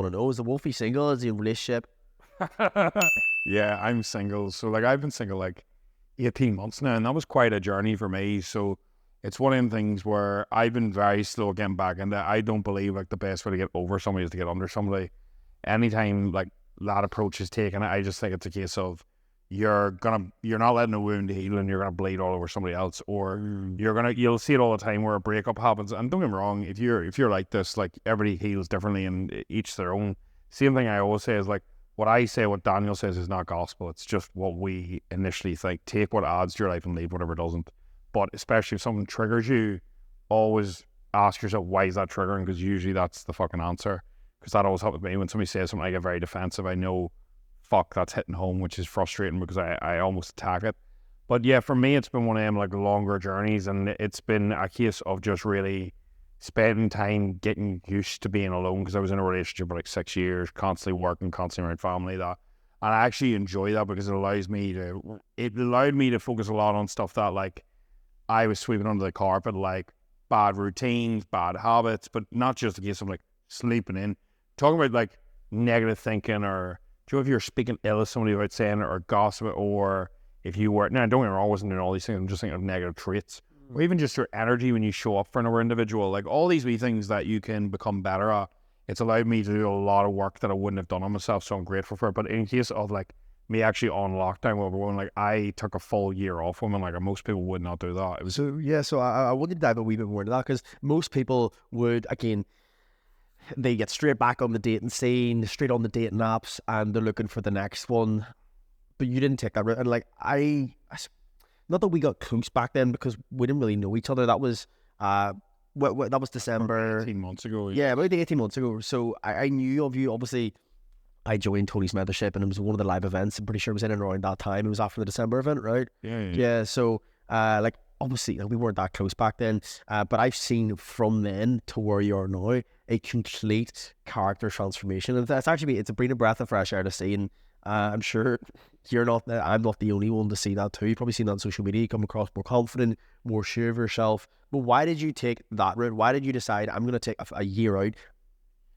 want to know, is the Wolfie single? Is he in a relationship? Yeah, I'm single. So like I've been single like 18 months now, and that was quite a journey for me. So it's one of them things where I've been very slow getting back into. I don't believe like the best way to get over somebody is to get under somebody. Anytime like that approach is taken, I just think it's a case of you're not letting a wound heal and you're gonna bleed all over somebody else, or you'll see it all the time where a breakup happens. And don't get me wrong, if you're like this, like everybody heals differently and each their own. Same thing I always say is like what I say, what Daniel says is not gospel. It's just what we initially think. Take what adds to your life and leave whatever doesn't. But especially if something triggers you, always ask yourself, why is that triggering? Because usually that's the fucking answer. Because that always happens to me. When somebody says something, I get very defensive. I know, fuck, that's hitting home, which is frustrating because I almost attack it. But yeah, for me, it's been one of them like longer journeys, and it's been a case of just really spending time getting used to being alone, because I was in a relationship for like 6 years, constantly working, constantly around family, that. And I actually enjoy that because it allowed me to focus a lot on stuff that like I was sweeping under the carpet, like bad routines, bad habits, but not just a case of like sleeping in. Talking about like negative thinking, or do you know, if you're speaking ill of somebody without saying it, or gossip, or if you were, now don't get me wrong, I wasn't doing all these things, I'm just thinking of negative traits, or even just your energy when you show up for another individual, like all these wee things that you can become better at. It's allowed me to do a lot of work that I wouldn't have done on myself, so I'm grateful for it. But in case of like me actually on lockdown, where we're going, like I took a full year off women, like most people would not do that. It was So I want to dive a wee bit more into that, because most people would, again, they get straight back on the dating scene, straight on the dating apps, and they're looking for the next one. But you didn't take that route. And like not that we got close back then, because we didn't really know each other. That was that was December 18 months ago. Yeah, about 18 months ago. So I knew of you. Obviously, I joined Tony's mentorship, and it was one of the live events. I'm pretty sure it was in and around that time. It was after the December event, right? Yeah. So like obviously, like, we weren't that close back then. But I've seen from then to where you are now a complete character transformation, and it's a breathing breath of fresh air to see. And I'm sure I'm not the only one to see that too. You've probably seen that on social media. You come across more confident, more sure of yourself. But why did you take that route? Why did you decide, I'm going to take a year out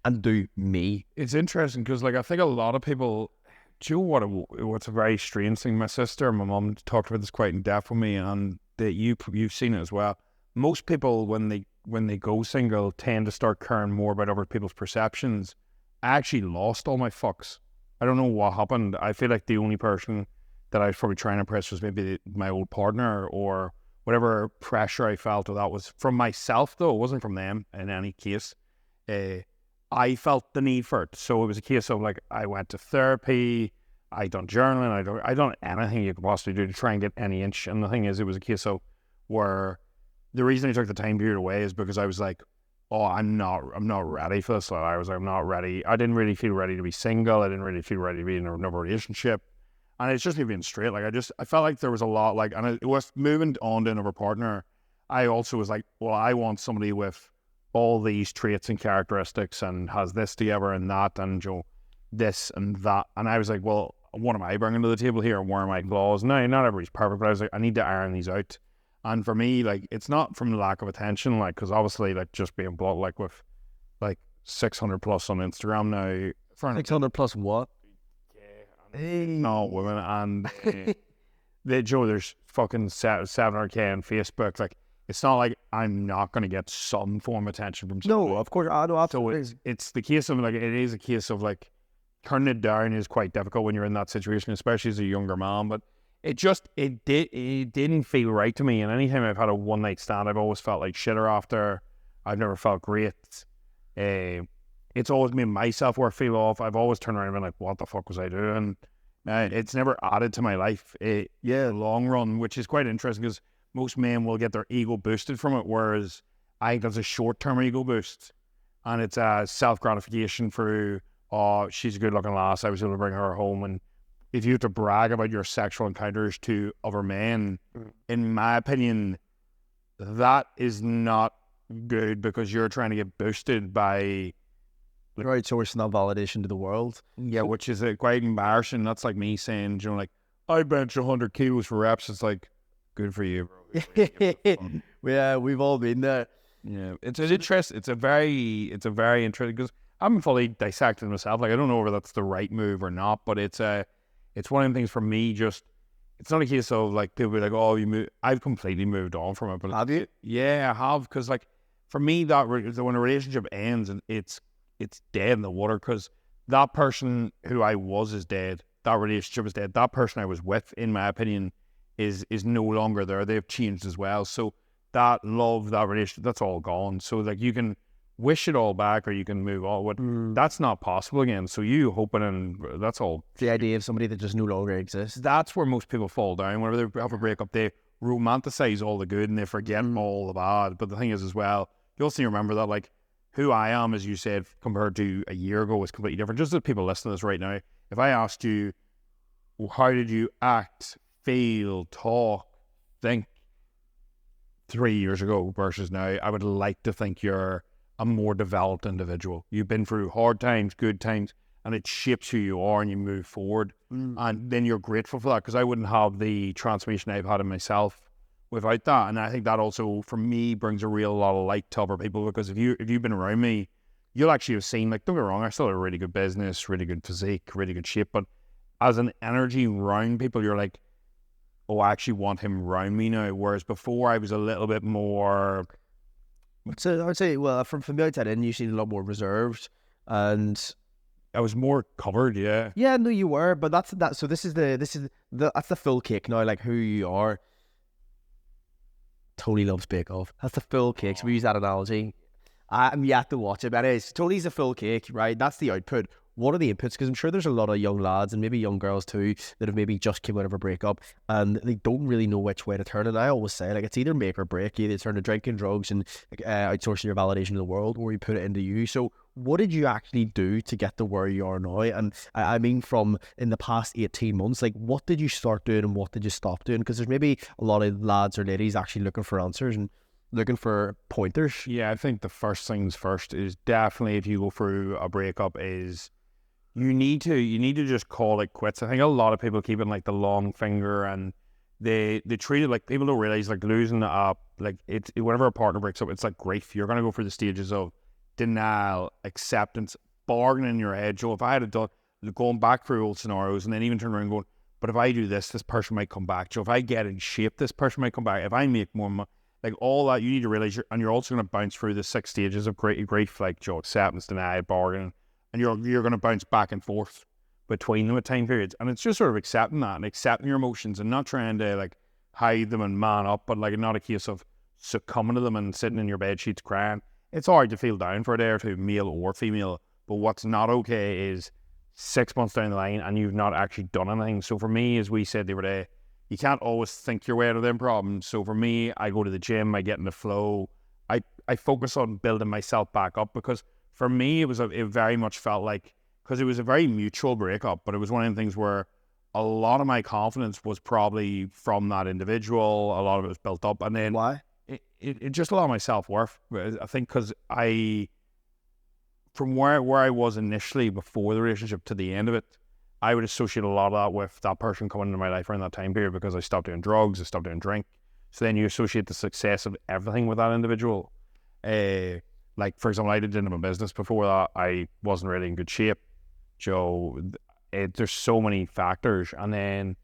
and do me? It's interesting because like I think a lot of people, do you know what's a very strange thing? My sister and my mum talked about this quite in depth with me, and that you've seen it as well. Most people when they go single tend to start caring more about other people's perceptions. I actually lost all my fucks. I don't know what happened. I feel like the only person that I was probably trying to impress was maybe my old partner, or whatever pressure I felt, or that was from myself though. It wasn't from them in any case. I felt the need for it. So it was a case of like, I went to therapy, I done journaling, I done anything you could possibly do to try and get any inch. And the thing is, it was a case of where the reason I took the time period away is because I was like, oh, I'm not ready for this. Like, I'm not ready. I didn't really feel ready to be single. I didn't really feel ready to be in another relationship. And it's just me being straight. Like, I felt like there was a lot, like, and it was moving on to another partner. I also was like, well, I want somebody with all these traits and characteristics and has this together and that, and, you know, this and that. And I was like, well, what am I bringing to the table here? And where are my flaws? No, not everybody's perfect, but I was like, I need to iron these out. And for me, like, it's not from the lack of attention, like, because obviously, like, just being blunt, like, with, like, 600 plus on Instagram now. 600 plus what? Yeah. No, women. And there's fucking 700K on Facebook. Like, it's not like I'm not going to get some form of attention from somebody. No, of course. I know, absolutely. So it's the case of, like, it is a case of, like, turning it down is quite difficult when you're in that situation, especially as a younger man. But it didn't feel right to me. And anytime I've had a one night stand, I've always felt like shitter after. I've never felt great. It's always made my self-worth feel off. I've always turned around and been like, what the fuck was I doing? It's never added to my life, long run, which is quite interesting because most men will get their ego boosted from it, whereas I think that's a short-term ego boost. And it's a self-gratification through, oh, she's a good-looking lass, I was able to bring her home. And if you have to brag about your sexual encounters to other men, in my opinion, that is not good, because you're trying to get boosted by... Right, so it's not validation to the world. Yeah, which is quite embarrassing. That's like me saying, you know, like, I bench 100 kilos for reps. It's like, good for you, bro. Yeah, we've all been there. Yeah, it's an interest. It's a very interesting, because haven't fully dissected myself. Like, I don't know whether that's the right move or not, but it's one of the things for me. Just it's not a case of like people be like, oh, you move. I've completely moved on from it. But Have you? yeah, I have, because like for me, when a relationship ends and it's dead in the water, because that person who I was is dead. That relationship is dead. That person I was with, in my opinion, is no longer there. They've changed as well. So that love, that relationship, that's all gone. So like you can wish it all back or you can move on. But that's not possible again. So you hoping, and that's all. The idea of somebody that just no longer exists. That's where most people fall down. Whenever they have a breakup, they romanticize all the good and they forget all the bad. But the thing is as well, you also need to remember that like who I am, as you said, compared to a year ago is completely different. Just as people listening to this right now, if I asked you, well, how did you act, feel, talk, think 3 years ago versus now, I would like to think you're a more developed individual. You've been through hard times, good times, and it shapes who you are and you move forward. And then you're grateful for that, because I wouldn't have the transformation I've had in myself without that. And I think that also, for me, brings a real lot of light to other people, because if you've been around me, you'll actually have seen, like, don't get me wrong, I still have a really good business, really good physique, really good shape, but as an energy around people, you're like, oh, I actually want him around me now. Whereas before, I was a little bit more. So I would say, well, from the outside in, you seem a lot more reserved, and I was more covered, yeah. yeah, no, you were, but that's that. So that's the full cake now, like who you are. Tony loves Bake Off. That's the full cake. So we use that analogy. I'm yet to watch it, but it is. Tony's a full cake, right? That's the output. What are the inputs? Because I'm sure there's a lot of young lads and maybe young girls too that have maybe just came out of a breakup and they don't really know which way to turn. And I always say, like, it's either make or break. You either turn to drinking, drugs, and outsourcing your validation of the world, or you put it into you. So what did you actually do to get to where you are now? And I mean, from in the past 18 months, like, what did you start doing and what did you stop doing? Because there's maybe a lot of lads or ladies actually looking for answers and looking for pointers. Yeah, I think the first things first is definitely, if you go through a breakup, is you need to just call it quits. I think a lot of people keep it like the long finger, and they treat it like, people don't realize, like, losing like, it's whenever a partner breaks up, it's like grief. You're gonna go through the stages of denial, acceptance, bargaining in your head. So if I had done, going back through old scenarios, and then even turn around and going, but if I do this person might come back. So if I get in shape, this person might come back. If I make more money, like, all that, you need to realize, and you're also going to bounce through the 6 stages of grief, like, acceptance, denial, bargaining, and you're going to bounce back and forth between them at time periods. And it's just sort of accepting that and accepting your emotions and not trying to, like, hide them and man up, but, like, not a case of succumbing to them and sitting in your bed sheets crying. It's hard to feel down for a day or two, male or female, but what's not okay is 6 months down the line and you've not actually done anything. So for me, as we said the other day, you can't always think your way out of them problems. So for me, I go to the gym, I get in the flow, I focus on building myself back up, because for me, it very much felt like, because it was a very mutual breakup, but it was one of the things where a lot of my confidence was probably from that individual. A lot of it was built up. And then Why? It just a lot of my self-worth. I think because from where I was initially before the relationship to the end of it, I would associate a lot of that with that person coming into my life around that time period, because I stopped doing drugs, I stopped doing drink. So then you associate the success of everything with that individual. Like, for example, I didn't have a business before that. I wasn't really in good shape. There's so many factors. And then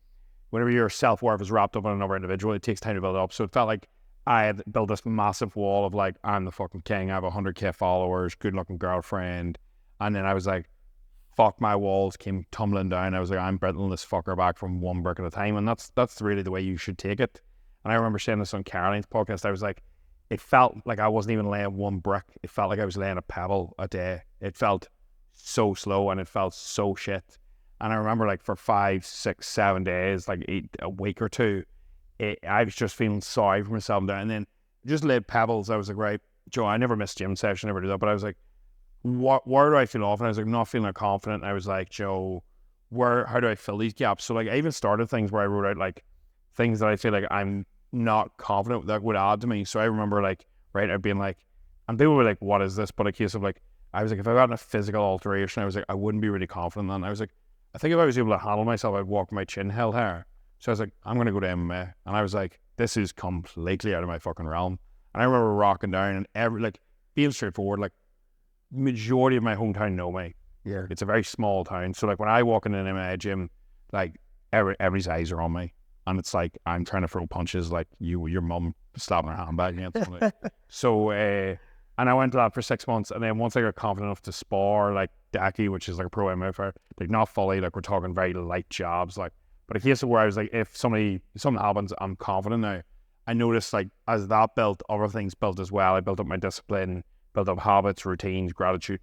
whenever your self-worth is wrapped up in another individual, it takes time to build it up. So it felt like I had built this massive wall of, like, I'm the fucking king. I have 100K followers, good-looking girlfriend. And then I was like, fuck, my walls came tumbling down. I was like, I'm britling this fucker back from one brick at a time. And that's really the way you should take it. And I remember saying this on Caroline's podcast. I was like, it felt like I wasn't even laying one brick. It felt like I was laying a pebble a day. It felt so slow and it felt so shit. And I remember, like, for 5, 6, 7 days, like a week or two, I was just feeling sorry for myself there. And then just laid pebbles. I was like, right, Joe, I never missed gym session, never do that. But I was like, where do I feel off? And I was like, not feeling confident. And I was like, Joe, how do I fill these gaps? So, like, I even started things where I wrote out, like, things that I feel like I'm not confident that would add to me. So I remember, like, right, I'd been like, and people were like, what is this? But a case of, like, I was like, if I got in a physical alteration, I was like, I wouldn't be really confident then. I was like, I think if I was able to handle myself, I'd walk with my chin held higher. So I was like, I'm going to go to MMA. And I was like, this is completely out of my fucking realm. And I remember rocking down and being straightforward, like, majority of my hometown know me. Yeah. It's a very small town. So like when I walk into an MMA gym, like everybody's eyes are on me. And it's like I'm trying to throw punches like your mum slapping her handbag against me. So and I went to that for 6 months, and then once I got confident enough to spar like Daki, which is like a pro MMA fighter, like not fully, like we're talking very light jobs, like, but a case of where I was like, if something happens, I'm confident now. I noticed like as that built, other things built as well. I built up my discipline, built up habits, routines, gratitude,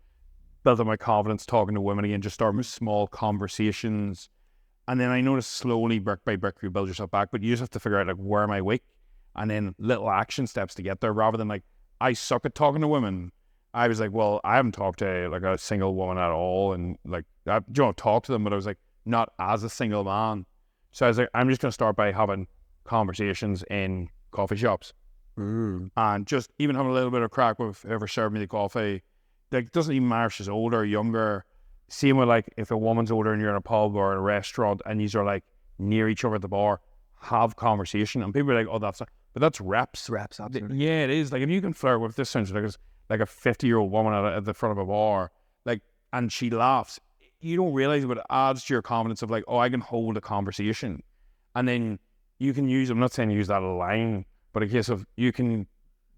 built up my confidence talking to women again, just starting with small conversations. And then I noticed slowly, brick by brick, you build yourself back, but you just have to figure out like, where am I weak? And then little action steps to get there, rather than like, I suck at talking to women. I was like, well, I haven't talked to like a single woman at all. And like, I talk to them, but I was like, not as a single man. So I was like, I'm just going to start by having conversations in coffee shops. And just even having a little bit of crack with whoever served me the coffee. Like, it doesn't even matter if she's older or younger. Same with like, if a woman's older and you're in a pub or in a restaurant and you are like near each other at the bar, have conversation. And people are like, oh, that's not, but that's reps. Reps, absolutely. Yeah, it is. Like, if you can flirt with, this sounds like a 50-year-old woman at the front of a bar, like, and she laughs, you don't realize what it adds to your confidence of like, oh, I can hold a conversation. And then you can use, I'm not saying use that line, but a case of you can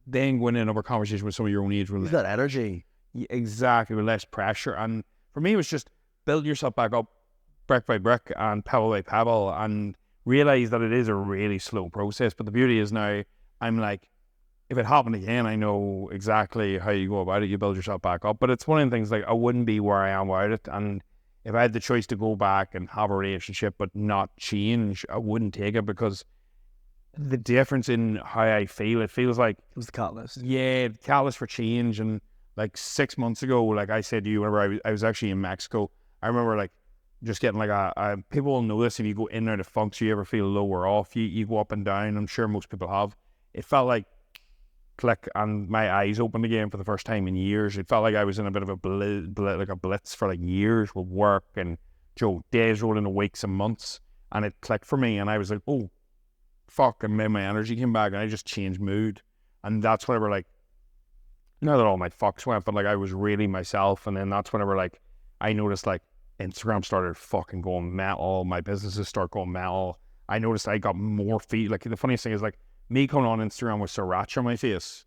then go in another conversation with some of your own age. Use that energy. Yeah, exactly, with less pressure. And for me, it was just build yourself back up brick by brick and pebble by pebble, and realize that it is a really slow process. But the beauty is now I'm like, if it happened again, I know exactly how you go about it. You build yourself back up. But it's one of the things, like, I wouldn't be where I am without it. And if I had the choice to go back and have a relationship but not change, I wouldn't take it, because the difference in how I feel, it feels like It was the catalyst. yeah, the catalyst for change. And like 6 months ago, like I said to you, whenever I was actually in Mexico, I remember like just getting like a people will know this, if you go in and out of funks, you ever feel low or off, you go up and down. I'm sure most people have. It felt like click, and my eyes opened again for the first time in years. It felt like I was in a bit of a blitz for like years with work, and days rolled into weeks and months, and it clicked for me, and I was like, oh fuck, and then my energy came back, and I just changed mood. And that's whenever, like, not that all my fucks went, but like I was really myself. And then that's whenever like I noticed like Instagram started fucking going metal, my businesses start going metal. I noticed I got more feed. Like, the funniest thing is like me coming on Instagram with sriracha on my face,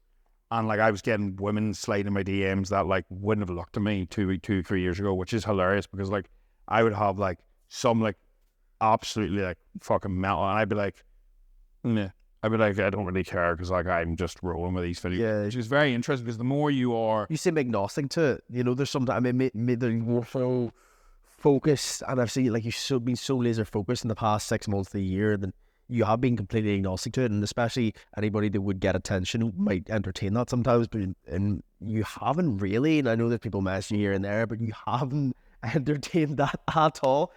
and like I was getting women sliding in my DMs that like wouldn't have looked at me 3 years ago, which is hilarious, because like I would have like some like absolutely like fucking metal, and I'd be like, nah. I'd be like, I don't really care, because like I'm just rolling with these videos. Yeah. Which is very interesting, because the more you are, You seem agnostic to it. You know, there's sometimes, I mean, they're more so focused, and I've seen like you've been so laser focused in the past 6 months of the year that you have been completely agnostic to it. And especially anybody that would get attention might entertain that sometimes, but and you haven't really. And I know that people mess you here and there, but you haven't entertained that at all.